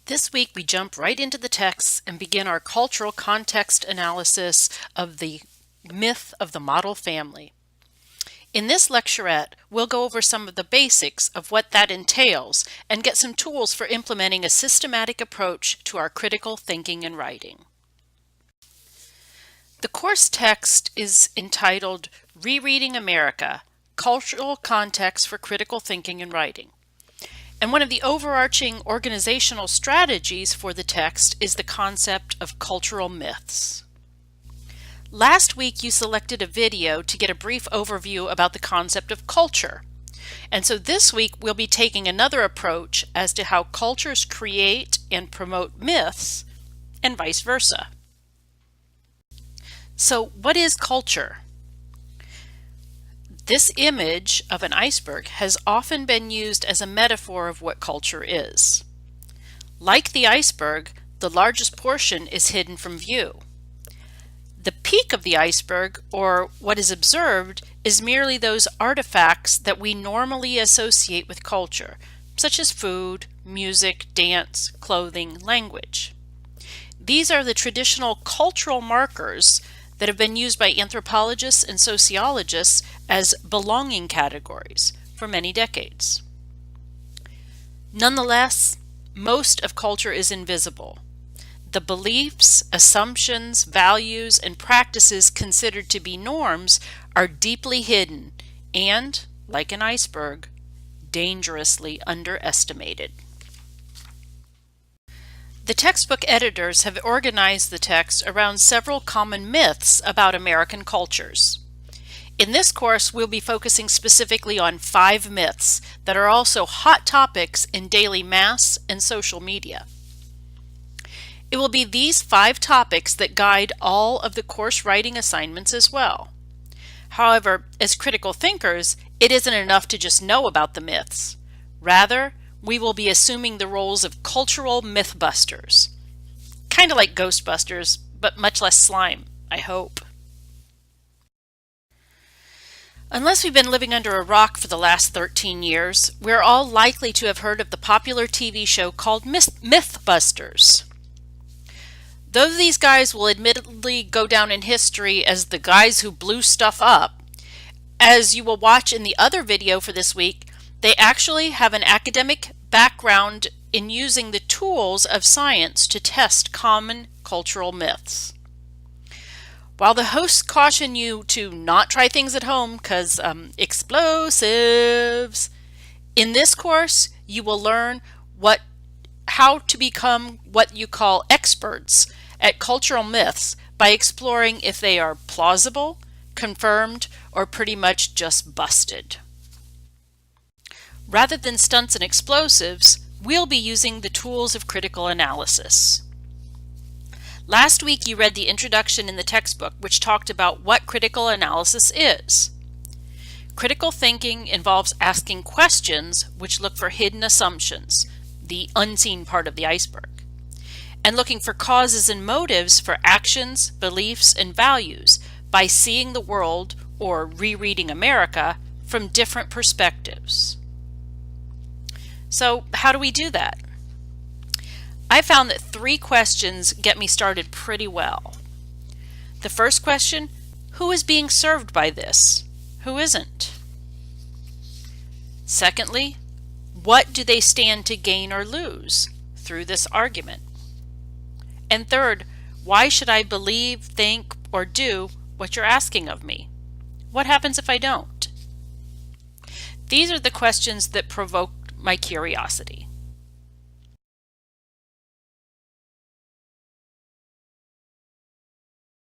This week we jump right into the text and begin our cultural context analysis of the myth of the model family. In this lecturette, we'll go over some of the basics of what that entails and get some tools for implementing a systematic approach to our critical thinking and writing. The course text is entitled Rereading America, Cultural Context for Critical Thinking and Writing. And one of the overarching organizational strategies for the text is the concept of cultural myths. Last week you selected a video to get a brief overview about the concept of culture. And so this week we'll be taking another approach as to how cultures create and promote myths and vice versa. So what is culture? This image of an iceberg has often been used as a metaphor of what culture is. Like the iceberg, the largest portion is hidden from view. The peak of the iceberg, or what is observed, is merely those artifacts that we normally associate with culture, such as food, music, dance, clothing, language. These are the traditional cultural markers that have been used by anthropologists and sociologists as belonging categories for many decades. Nonetheless, most of culture is invisible. The beliefs, assumptions, values, and practices considered to be norms are deeply hidden and, like an iceberg, dangerously underestimated. The textbook editors have organized the text around several common myths about American cultures. In this course, we'll be focusing specifically on 5 myths that are also hot topics in daily mass and social media. It will be these 5 topics that guide all of the course writing assignments as well. However, as critical thinkers, it isn't enough to just know about the myths. Rather, we will be assuming the roles of cultural mythbusters. Kind of like Ghostbusters, but much less slime, I hope. Unless we've been living under a rock for the last 13 years, we're all likely to have heard of the popular TV show called Mythbusters. Though these guys will admittedly go down in history as the guys who blew stuff up, as you will watch in the other video for this week, they actually have an academic background in using the tools of science to test common cultural myths. While the hosts caution you to not try things at home because explosives, in this course you will learn how to become what you call experts at cultural myths by exploring if they are plausible, confirmed, or pretty much just busted. Rather than stunts and explosives, we'll be using the tools of critical analysis. Last week you read the introduction in the textbook, which talked about what critical analysis is. Critical thinking involves asking questions which look for hidden assumptions, the unseen part of the iceberg, and looking for causes and motives for actions, beliefs, and values by seeing the world, or rereading America, from different perspectives. So how do we do that? I found that 3 questions get me started pretty well. The first question, who is being served by this? Who isn't? Secondly, what do they stand to gain or lose through this argument? And third, why should I believe, think, or do what you're asking of me? What happens if I don't? These are the questions that provoke my curiosity.